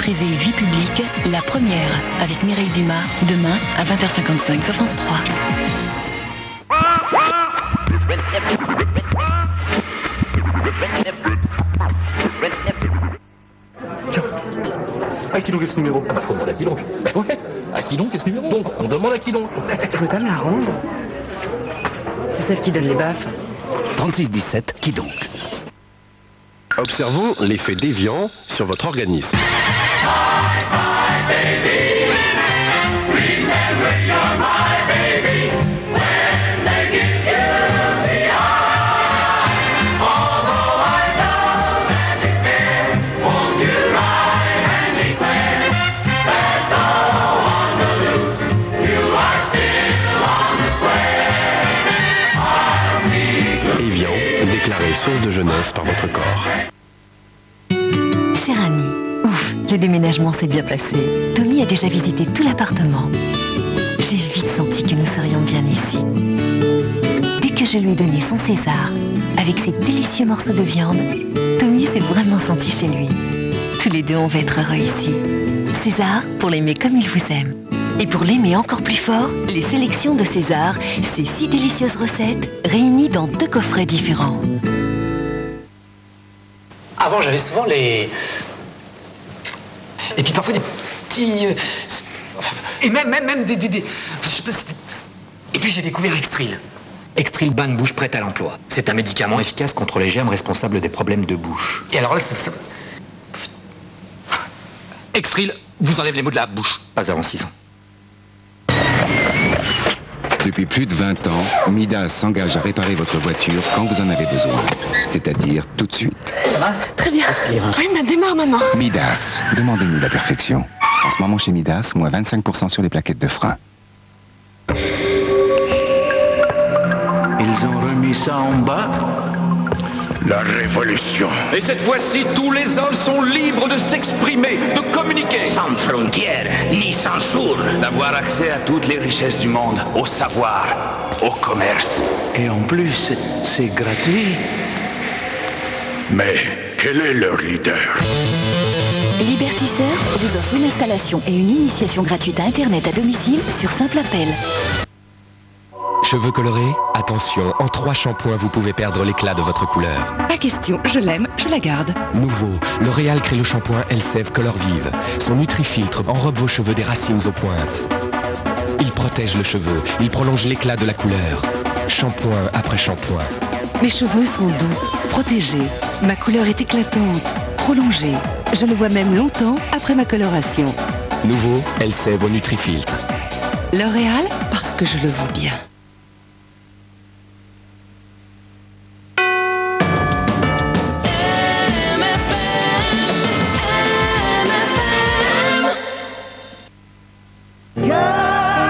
privée, vie publique, la première avec Mireille Dumas, demain à 20h55 sur France 3. Tiens, à qui donc est ce numéro? Ah bah faut demander à qui donc? Bah ouais, à qui donc est ce numéro? Donc on demande à qui donc? Je veux pas me la rendre. C'est celle qui donne les baffes. 36-17, qui donc? Observons l'effet déviant sur votre organisme. Evian, déclaré source de jeunesse par votre corps. Chère Annie, ouf, le déménagement s'est bien passé. Tommy a déjà visité tout l'appartement. J'ai vite senti que nous serions bien ici. Dès que je lui ai donné son César, avec ses délicieux morceaux de viande, Tommy s'est vraiment senti chez lui. Tous les deux, on va être heureux ici. César, pour l'aimer comme il vous aime. Et pour l'aimer encore plus fort, les sélections de César, ces 6 délicieuses recettes, réunies dans 2 coffrets différents. Avant, j'avais souvent les... Et puis parfois des petits... Et même des... Je sais pas, c'était... Et puis j'ai découvert Extril. Extril bain de bouche prêt à l'emploi. C'est un médicament efficace contre les germes responsables des problèmes de bouche. Et alors là, Extril vous enlève les maux de la bouche. Pas avant 6 ans. Depuis plus de 20 ans, Midas s'engage à réparer votre voiture quand vous en avez besoin. C'est-à-dire tout de suite. Ça va? Très bien. Respire. Oui, mais démarre, maman. Midas, demandez-nous la perfection. En ce moment chez Midas, moins 25% sur les plaquettes de frein. Ils ont remis ça en bas. La révolution. Et cette fois-ci, tous les hommes sont libres de s'exprimer, de communiquer. Sans frontières, ni censure. D'avoir accès à toutes les richesses du monde, au savoir, au commerce. Et en plus, c'est gratuit. Mais quel est leur leader? Liberty Surf vous offre une installation et une initiation gratuite à Internet à domicile sur simple appel. Cheveux colorés? Attention, en 3 shampoings, vous pouvez perdre l'éclat de votre couleur. Pas question, je l'aime, je la garde. Nouveau, L'Oréal crée le shampoing Elseve Color Vive. Son Nutrifiltre enrobe vos cheveux des racines aux pointes. Il protège le cheveu, il prolonge l'éclat de la couleur. Shampoing après shampoing. Mes cheveux sont doux, protégés. Ma couleur est éclatante, prolongée. Je le vois même longtemps après ma coloration. Nouveau, Elseve au Nutrifiltre. L'Oréal, parce que je le vaux bien.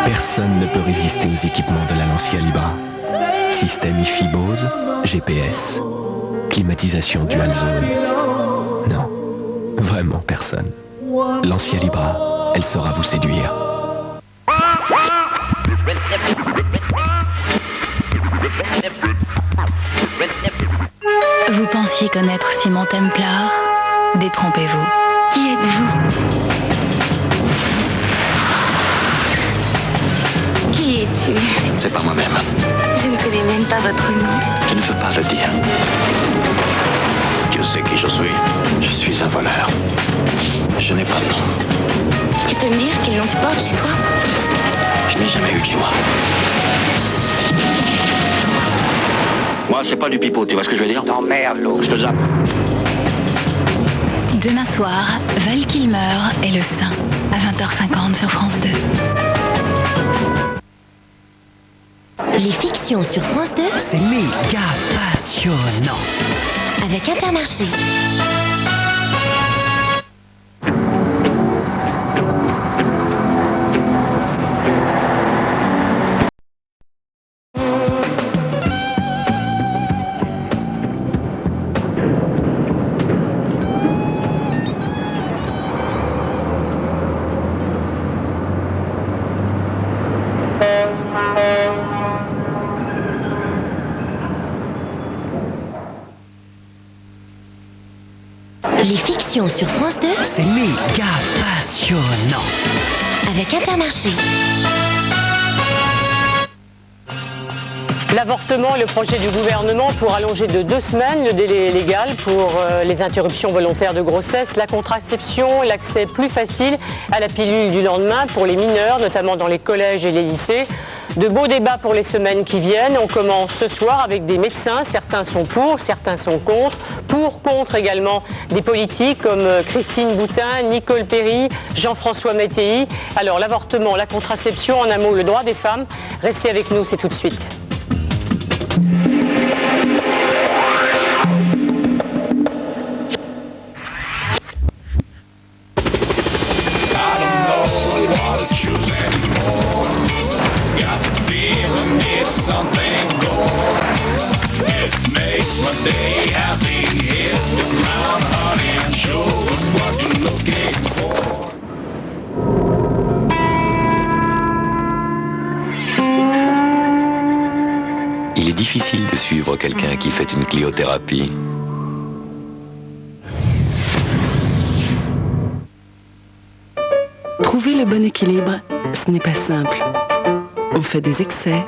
Personne ne peut résister aux équipements de la Lancia Libra. Système IFI Bose, GPS, climatisation dual zone. Non, vraiment personne. Lancia Libra, elle saura vous séduire. Vous pensiez connaître Simon Templar? Détrompez-vous. Qui êtes-vous? Qui es-tu? C'est pas moi-même. Je ne connais même pas votre nom. Je ne veux pas le dire. Tu sais qui je suis? Je suis un voleur. Je n'ai pas de nom. Tu peux me dire quel nom tu portes chez toi? Je n'ai jamais eu de loi. Moi, c'est pas du pipeau, tu vois ce que je veux dire? T'emmerdes, l'eau. Je te zappe. Demain soir, Val Kilmer et le Saint, à 20h50 sur France 2. Les fictions sur France 2 C'est méga passionnant. avec Intermarché. fiction sur France 2. C'est méga passionnant. Avec Intermarché. L'avortement est le projet du gouvernement pour allonger de 2 semaines le délai légal pour les interruptions volontaires de grossesse, la contraception, l'accès plus facile à la pilule du lendemain pour les mineurs, notamment dans les collèges et les lycées. De beaux débats pour les semaines qui viennent. On commence ce soir avec des médecins. Certains sont pour, certains sont contre. Pour, contre également des politiques comme Christine Boutin, Nicole Perry, Jean-François Météi. Alors l'avortement, la contraception, en un mot, le droit des femmes. Restez avec nous, c'est tout de suite. Il est difficile de suivre quelqu'un qui fait une cliothérapie. Trouver le bon équilibre, ce n'est pas simple. On fait des excès,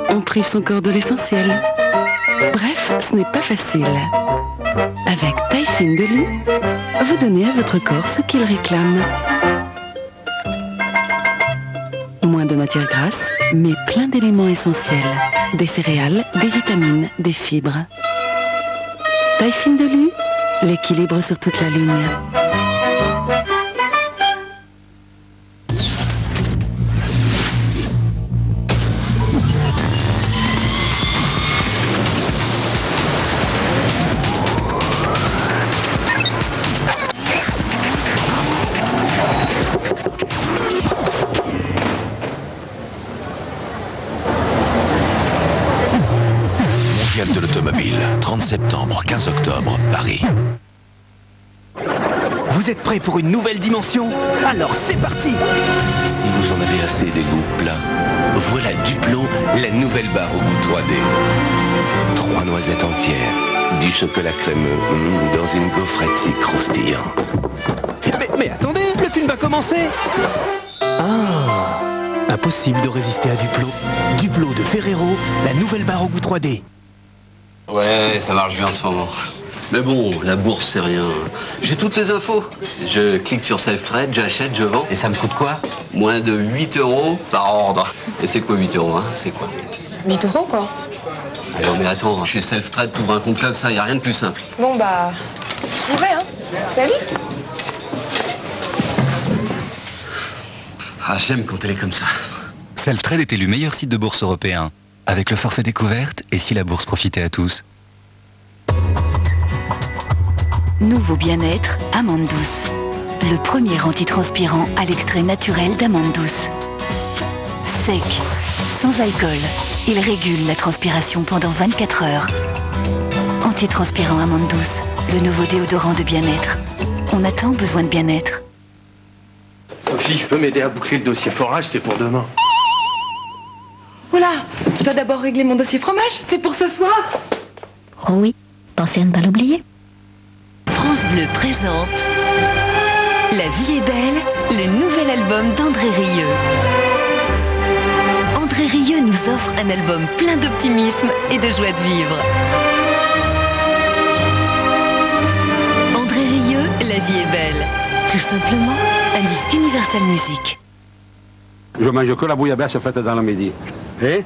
on prive son corps de l'essentiel. Bref, ce n'est pas facile. Avec Taille Fine de Lu, vous donnez à votre corps ce qu'il réclame. Moins de matières grasses, mais plein d'éléments essentiels. Des céréales, des vitamines, des fibres. Taille Fine de Lu, l'équilibre sur toute la ligne. De l'automobile, 30 septembre, 15 octobre, Paris. Vous êtes prêts pour une nouvelle dimension? Alors c'est parti! Si vous en avez assez des goûts plats, voilà Duplo, la nouvelle barre au goût 3D. 3 noisettes entières, du chocolat crémeux, dans une gaufrette si croustillante. Mais attendez, le film va commencer! Ah! Impossible de résister à Duplo. Duplo de Ferrero, la nouvelle barre au goût 3D. Ouais, ça marche bien en ce moment. Mais bon, la bourse, c'est rien. J'ai toutes les infos. Je clique sur Self-Trade, j'achète, je vends. Et ça me coûte quoi? Moins de 8 € par ordre. Et c'est quoi 8 €, hein? C'est quoi? 8 € quoi? Ah non mais attends, chez Self-Trade, t'ouvres un compte comme ça, y a rien de plus simple. Bon bah, j'y vais hein. Salut. Ah, j'aime quand elle est comme ça. Self-Trade est élu meilleur site de bourse européen. Avec le forfait découverte, et si la bourse profitait à tous? Nouveau bien-être, amande douce. Le premier antitranspirant à l'extrait naturel d'amande douce. Sec, sans alcool, il régule la transpiration pendant 24 heures. Antitranspirant amande douce, le nouveau déodorant de bien-être. On a tant besoin de bien-être. Sophie, tu peux m'aider à boucler le dossier forage, c'est pour demain. Oula, je dois d'abord régler mon dossier fromage, c'est pour ce soir. Oh oui, pensez à ne pas l'oublier. France Bleu présente La vie est belle, le nouvel album d'André Rieu. André Rieu nous offre un album plein d'optimisme et de joie de vivre. André Rieu, La vie est belle. Tout simplement, un disque Universal Music. Je mange que la bouillabaisse faite dans le midi. Et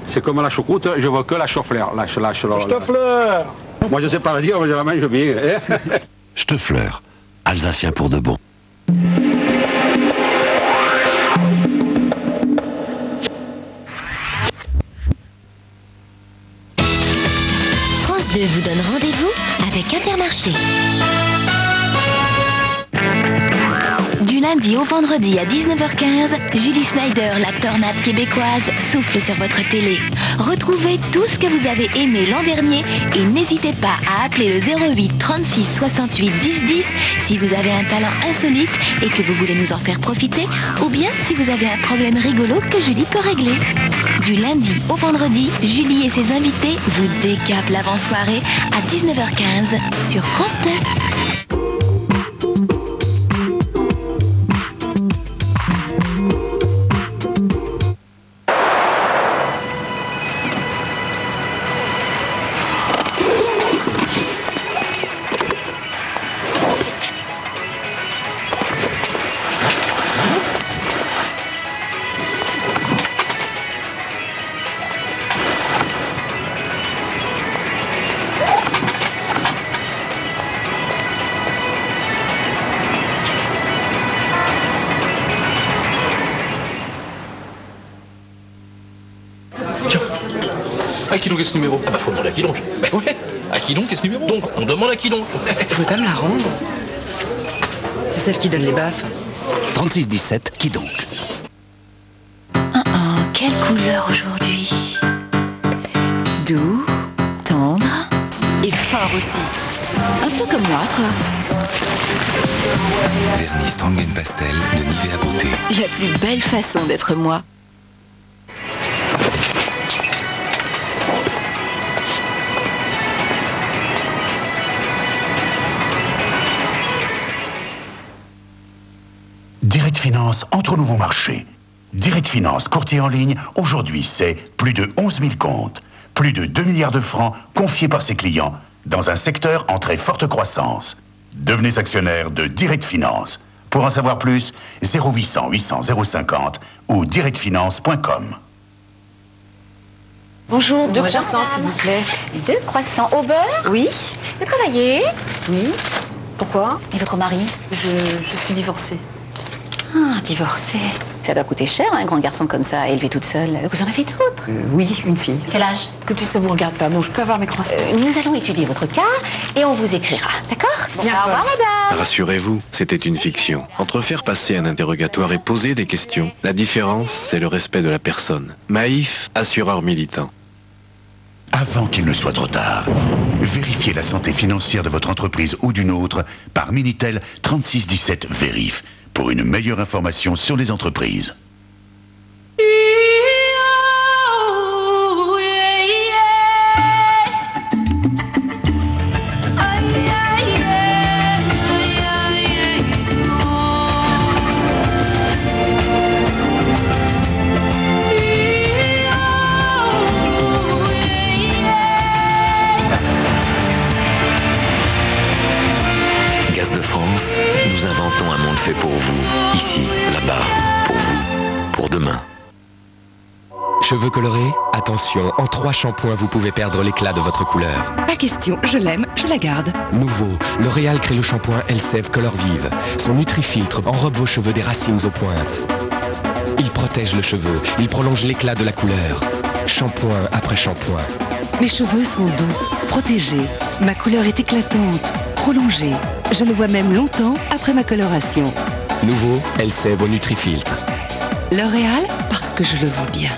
c'est comme la choucroute, je veux que la chou-fleur. La chou-fleur. Moi je sais pas le dire, mais je la mange bien. Chou-fleur, alsacien pour de bon. France 2 vous donne rendez-vous avec Intermarché. Du lundi au vendredi à 19h15, Julie Snyder, la tornade québécoise, souffle sur votre télé. Retrouvez tout ce que vous avez aimé l'an dernier et n'hésitez pas à appeler le 08 36 68 10 10 si vous avez un talent insolite et que vous voulez nous en faire profiter, ou bien si vous avez un problème rigolo que Julie peut régler. Du lundi au vendredi, Julie et ses invités vous décapent l'avant-soirée à 19h15 sur France 2. À qui donc est ce numéro? Ah bah faut demander à qui donc? Bah ouais. À qui donc est ce numéro? Donc on demande à qui donc? Vous pouvez pas me la rendre? C'est celle qui donne les baffes. 3617, qui donc? Quelle couleur aujourd'hui? Doux, tendre et fort aussi. Un peu comme moi, quoi. Vernis Strong & Pastel de Nivea Beauté. La plus belle façon d'être moi. Direct Finance entre au nouveau marché. Direct Finance, courtier en ligne, aujourd'hui c'est plus de 11 000 comptes, plus de 2 milliards de francs confiés par ses clients dans un secteur en très forte croissance. Devenez actionnaire de Direct Finance. Pour en savoir plus, 0800 800 050 ou directfinance.com. Bonjour, 2 croissants s'il vous plaît. 2 croissants au beurre? Oui. Vous travaillez? Oui. Pourquoi? Et votre mari? Je suis divorcée. Ah, divorcé. Ça doit coûter cher, un grand garçon comme ça, à élever toute seule. Vous en avez d'autres? Oui, une fille. Quel âge? Écoutez, ça vous regarde pas. Bon, je peux avoir mes croissants. Nous allons étudier votre cas et on vous écrira, d'accord? Bien, au revoir, madame. Rassurez-vous, c'était une fiction. Entre faire passer un interrogatoire et poser des questions, la différence, c'est le respect de la personne. Maïf, assureur militant. Avant qu'il ne soit trop tard, vérifiez la santé financière de votre entreprise ou d'une autre par Minitel 3617 Vérif pour une meilleure information sur les entreprises. Gaz de France, nous inventons un monde fait pour vous, ici, là-bas, pour vous, pour demain. Cheveux colorés? Attention, en 3 shampoings, vous pouvez perdre l'éclat de votre couleur. Pas question, je l'aime, je la garde. Nouveau, L'Oréal crée le shampoing Elseve Color Vive. Son Nutrifiltre enrobe vos cheveux des racines aux pointes. Il protège le cheveu, il prolonge l'éclat de la couleur. Shampoing après shampoing. Mes cheveux sont doux, protégés. Ma couleur est éclatante, prolongée. Je le vois même longtemps après ma coloration. Nouveau, Elseve au Nutrifiltre. L'Oréal, parce que je le vaux bien.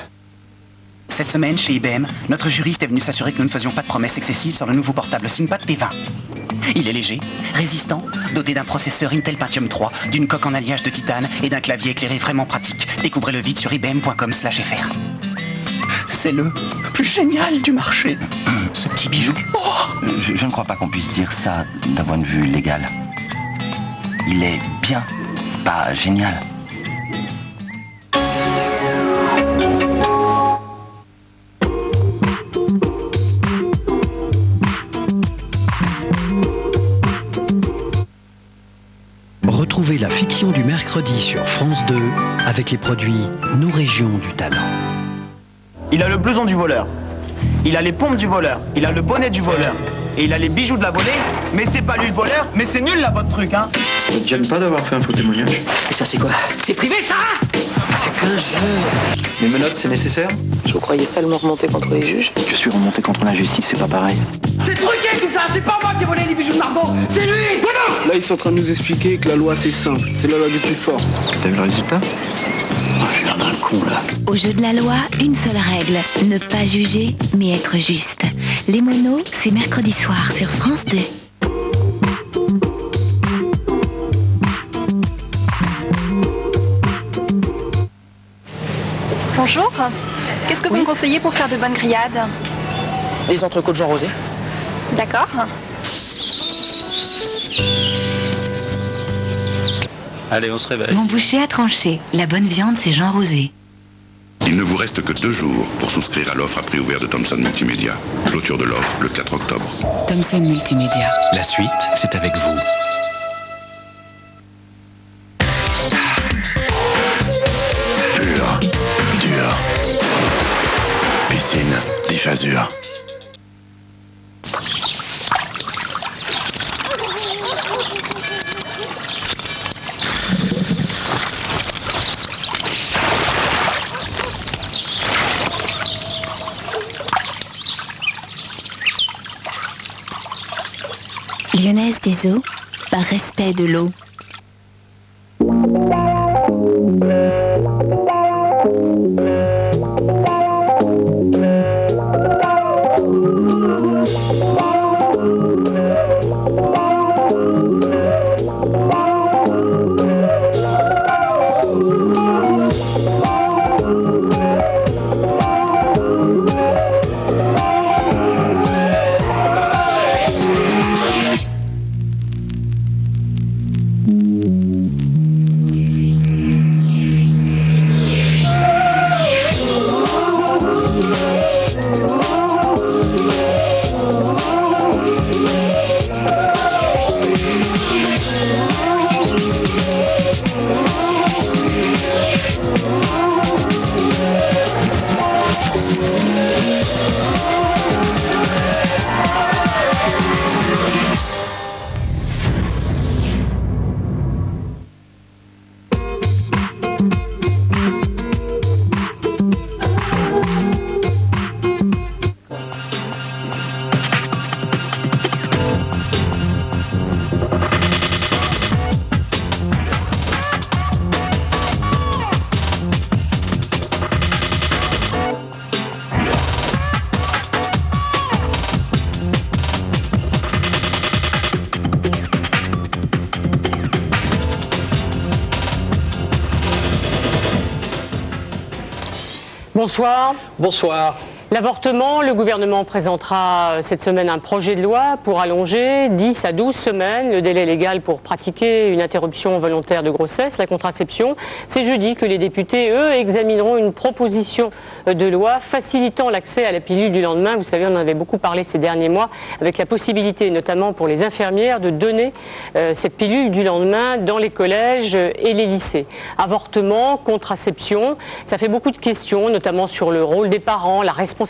Cette semaine, chez IBM, notre juriste est venu s'assurer que nous ne faisions pas de promesses excessives sur le nouveau portable ThinkPad T20. Il est léger, résistant, doté d'un processeur Intel Pentium 3, d'une coque en alliage de titane et d'un clavier éclairé vraiment pratique. Découvrez-le vite sur ibm.com/fr. C'est le plus génial du marché. Ce petit bijou. Je ne crois pas qu'on puisse dire ça d'un point de vue légal. Il est bien, pas génial. Retrouvez la fiction du mercredi sur France 2 avec les produits Nos régions du talent. Il a le blouson du voleur, il a les pompes du voleur, il a le bonnet du voleur, et il a les bijoux de la volée, mais c'est pas lui le voleur, mais c'est nul là votre truc, hein. Ça te gêne pas d'avoir fait un faux témoignage? Et ça c'est quoi? C'est privé ça? C'est qu'un jeu. Les menottes, c'est nécessaire? Je vous croyais seulement remonté contre les juges? Je suis remonté contre l'injustice, c'est pas pareil. C'est truqué tout ça, c'est pas moi qui ai volé les bijoux de Margot, c'est lui! Voilà. Là, ils sont en train de nous expliquer que la loi c'est simple, c'est la loi du plus fort. T'as vu le résultat? J'ai l'air d'un con là. Au jeu de la loi, une seule règle, ne pas juger, mais être juste. Les monos, c'est mercredi soir sur France 2. Bonjour, qu'est-ce que vous me conseillez pour faire de bonnes grillades? Des entrecôtes Jean Rosé. D'accord. Allez, on se réveille. Mon boucher a tranché. La bonne viande, c'est Jean Rosé. Il ne vous reste que 2 jours pour souscrire à l'offre à prix ouvert de Thomson Multimédia. Clôture de l'offre le 4 octobre. Thomson Multimédia. La suite, c'est avec vous. Pur, dur. Piscine, Diffasure. oiseaux par respect de l'eau. Bonsoir. Bonsoir. L'avortement, le gouvernement présentera cette semaine un projet de loi pour allonger 10 à 12 semaines le délai légal pour pratiquer une interruption volontaire de grossesse, la contraception. C'est jeudi que les députés, eux, examineront une proposition de loi facilitant l'accès à la pilule du lendemain. Vous savez, on en avait beaucoup parlé ces derniers mois, avec la possibilité notamment pour les infirmières de donner cette pilule du lendemain dans les collèges et les lycées. Avortement, contraception, ça fait beaucoup de questions, notamment sur le rôle des parents, la responsabilité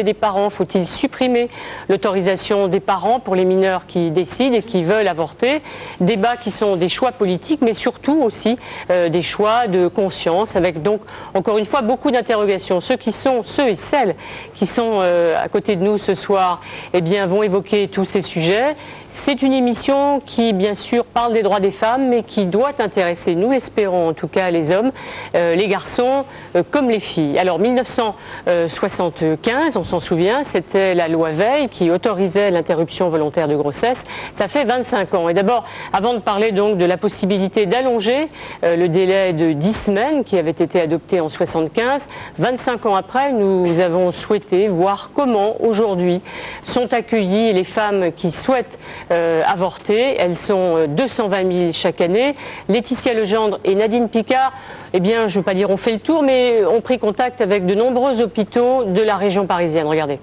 des parents. Faut-il supprimer l'autorisation des parents pour les mineurs qui décident et qui veulent avorter? Débats qui sont des choix politiques, mais surtout aussi des choix de conscience, avec donc, encore une fois, beaucoup d'interrogations. Ceux et celles qui sont à côté de nous ce soir, eh bien, vont évoquer tous ces sujets. C'est une émission qui, bien sûr, parle des droits des femmes, mais qui doit intéresser, nous l'espérons en tout cas, les hommes, les garçons comme les filles. Alors, 1975, on s'en souvient, c'était la loi Veil qui autorisait l'interruption volontaire de grossesse. Ça fait 25 ans. Et d'abord, avant de parler donc de la possibilité d'allonger le délai de 10 semaines qui avait été adopté en 75, 25 ans après, nous avons souhaité voir comment, aujourd'hui, sont accueillies les femmes qui souhaitent avorter. Elles sont 220 000 chaque année. Laetitia Legendre et Nadine Picard, eh bien, je ne veux pas dire ont fait le tour, mais ont pris contact avec de nombreux hôpitaux de la région parisienne. Regardez.